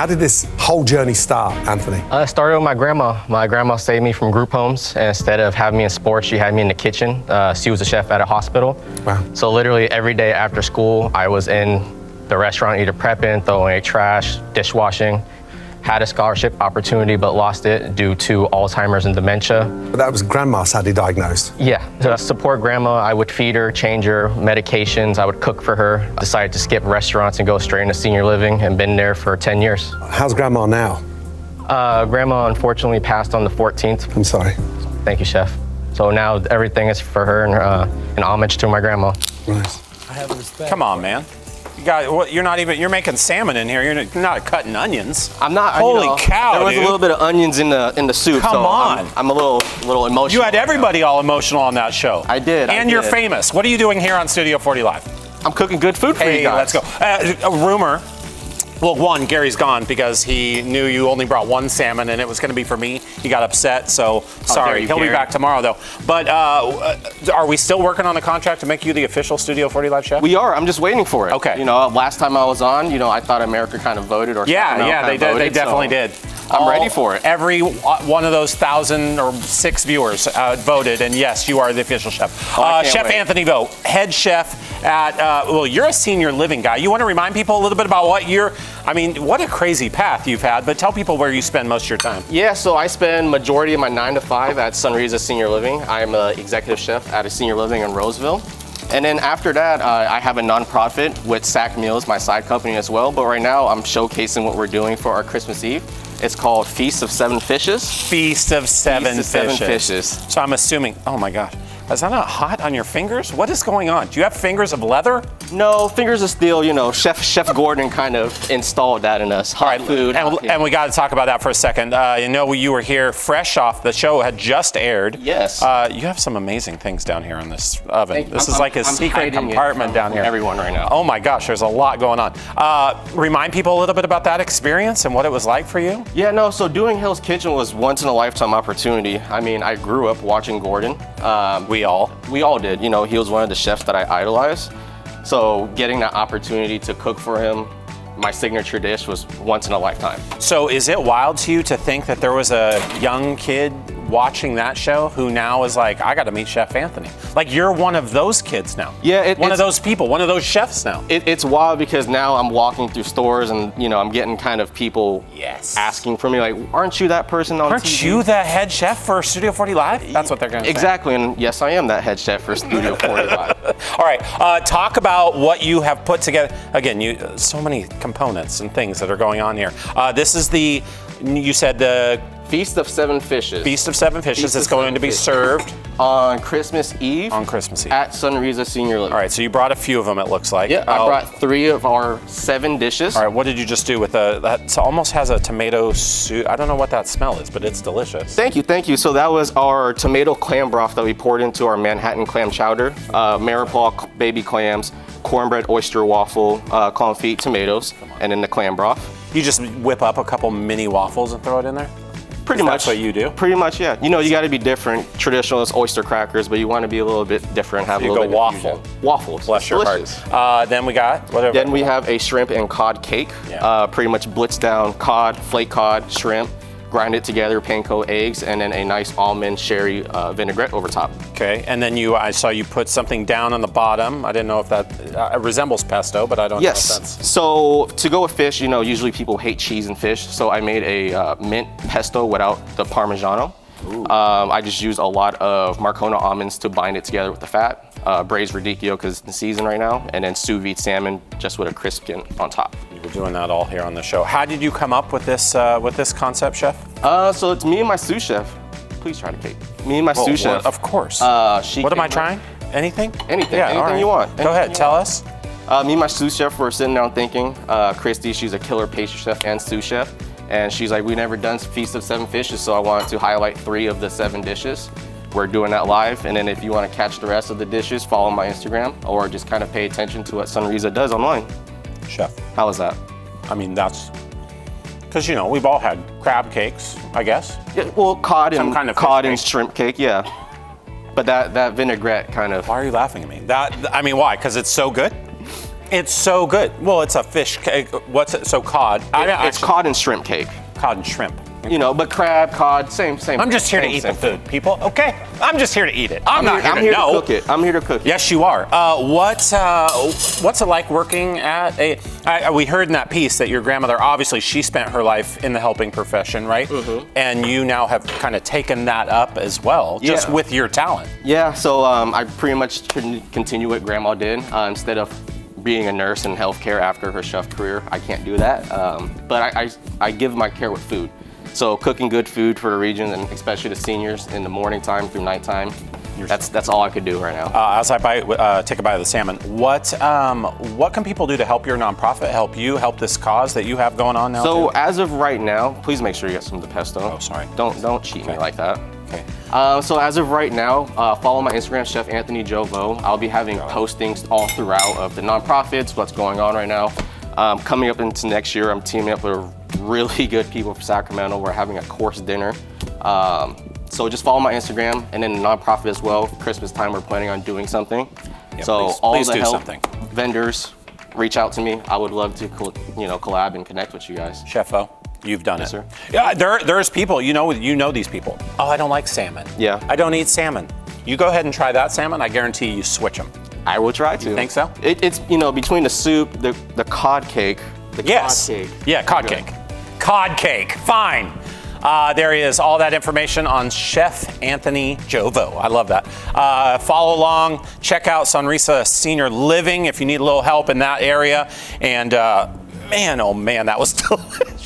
How did this whole journey start, Anthony? It started with my grandma. My grandma saved me from group homes, and instead of having me in sports, she had me in the kitchen. She was a chef at a hospital. Wow. So literally every day after school, I was in the restaurant either prepping, throwing away trash, dishwashing. Had a scholarship opportunity, but lost it due to Alzheimer's and dementia. But that was grandma sadly diagnosed. Yeah, to support grandma, I would feed her, change her medications, I would cook for her. Decided to skip restaurants and go straight into senior living and been there for 10 years. How's grandma now? Grandma unfortunately passed on the 14th. I'm sorry. Thank you, Chef. So now everything is for her and an homage to my grandma. Nice. I have respect. Come on, man. You're making salmon in here. You're not cutting onions. I'm not. Holy cow, There was dude. a little bit of onions in the soup. Come so on. I'm a little emotional. You had everybody all emotional on that show. I did. And you're famous. What are you doing here on Studio 40 Live? I'm cooking good food for you guys. Let's go. A rumor. Well, one, Gary's gone because he knew you only brought one salmon and it was going to be for me. He got upset, so sorry. He'll be back tomorrow, though. But are we still working on the contract to make you the official Studio 40 Live chef? We are. I'm just waiting for it. Okay. You know, last time I was on, I thought America kind of voted or Yeah, they did. They definitely did. I'm ready for it. Every one of those 1,006 viewers voted, and yes, you are the official chef. Chef wait. Anthony Vo, head chef at, well, you're a senior living guy. You want to remind people a little bit about what a crazy path you've had, but tell people where you spend most of your time. Yeah, so I spend majority of my 9 to 5 at Sonrisa Senior Living. I'm an executive chef at a senior living in Roseville. And then after that, I have a nonprofit with Sack Meals, my side company as well. But right now, I'm showcasing what we're doing for our Christmas Eve. It's called Feast of Seven Fishes. Feast of Seven Fishes. So I'm assuming, oh my God, is that not hot on your fingers? What is going on? Do you have fingers of leather? No, fingers of steel. Chef Gordon kind of installed that in us. Hot food. And we got to talk about that for a second. You were here fresh off the show had just aired. Yes. You have some amazing things down here on this oven. This is like a secret compartment down here. Everyone right now. Oh my gosh, there's a lot going on. Remind people a little bit about that experience and what it was like for you. Yeah, no, so doing Hell's Kitchen was once in a lifetime opportunity. I mean, I grew up watching Gordon. We all did. He was one of the chefs that I idolized. So getting that opportunity to cook for him, my signature dish, was once in a lifetime. So is it wild to you to think that there was a young kid watching that show who now is like, I got to meet Chef Anthony? Like, you're one of those kids now. Yeah, one of those people, one of those chefs now. It's wild because now I'm walking through stores and I'm getting kind of people asking for me, like, aren't you that person on TV? Aren't you the head chef for Studio 40 Live? That's what they're going to say. Exactly, and yes, I am that head chef for Studio 40 Live. All right, talk about what you have put together. Again, so many components and things that are going on here. This is you said the Feast of Seven Fishes. Feast of Seven Fishes is going to be served on Christmas Eve. On Christmas Eve. At Sonrisa Senior Living. All right, so you brought a few of them, it looks like. Yeah, I brought 3 of our 7 dishes. All right, what did you just do with that almost has a tomato soup. I don't know what that smell is, but it's delicious. Thank you. So that was our tomato clam broth that we poured into our Manhattan clam chowder, Maripol baby clams, cornbread oyster waffle, confit tomatoes, and then the clam broth. You just whip up a couple mini waffles and throw it in there? Pretty much. That's what you do? Pretty much, yeah. You got to be different. Traditional is oyster crackers, but you want to be a little bit different. Have a little bit of fusion. Waffles. Bless your heart. Then we got whatever. Then we have a shrimp and cod cake. Yeah. Pretty much blitzed down cod, flake cod, shrimp, grind it together, panko eggs, and then a nice almond sherry vinaigrette over top. Okay, and then I saw you put something down on the bottom. I didn't know if that resembles pesto, but I don't know if that's... Yes, so to go with fish, usually people hate cheese and fish, so I made a mint pesto without the Parmigiano. I just used a lot of Marcona almonds to bind it together with the fat, braised radicchio because it's in season right now, and then sous vide salmon just with a crisp skin on top. We're doing that all here on the show. How did you come up with this concept, chef? So it's me and my sous chef. Please try the cake. Me and my sous chef. Of course. What am I trying? Anything? Anything. Yeah, anything you want. Go ahead, tell us. Me and my sous chef were sitting down thinking. Christy, she's a killer pastry chef and sous chef. And she's like, we've never done Feast of Seven Fishes, so I wanted to highlight 3 of the 7 dishes. We're doing that live, and then if you want to catch the rest of the dishes, follow my Instagram, or just kind of pay attention to what Sonrisa does online. Chef. How was that? I mean, that's, because we've all had crab cakes, I guess. Yeah, well, cod and fish shrimp cake, yeah. But that vinaigrette kind of. Why are you laughing at me? Why? Because it's so good? It's so good. Well, it's a fish cake. What's it? So cod. It's cod and shrimp cake. Cod and shrimp. You know, but crab, cod, same. I'm just here to eat the food, people. Okay, I'm just here to eat it. I'm not here to here know. to cook it. I'm here to cook it. Yes, you are. What's it like working at we heard in that piece that your grandmother, obviously, she spent her life in the helping profession, right? Mm-hmm. And you now have kind of taken that up as well, just with your talent. Yeah. So I pretty much continue what Grandma did instead of being a nurse in healthcare after her chef career. I can't do that, but I give my care with food. So cooking good food for the region, and especially the seniors in the morning time through nighttime. That's all I could do right now. As I take a bite of the salmon, what can people do to help your nonprofit, help this cause that you have going on now? So as of right now, please make sure you get some of the pesto. Oh, sorry. Don't cheat me like that. Okay. So as of right now, follow my Instagram, Chef Anthony Jovo. I'll be having postings all throughout of the nonprofits, what's going on right now. Coming up into next year, I'm teaming up with really good people from Sacramento. We're having a course dinner. So just follow my Instagram, and then the nonprofit as well. Christmas time, we're planning on doing something. Yeah, so please all the do help, something. vendors, reach out to me. I would love to collab and connect with you guys. Chef-O, you've done it. Sir. Yeah, there's people, you know these people. Oh, I don't like salmon. Yeah. I don't eat salmon. You go ahead and try that salmon, I guarantee you switch them. I will try to. You think so? It's between the soup, the cod cake, cod cake. Yeah, cod cake. Cod cake, fine. There is all that information on Chef Anthony Jovo. I love that. Follow along, check out Sonrisa Senior Living if you need a little help in that area. And man, oh man, that was delicious.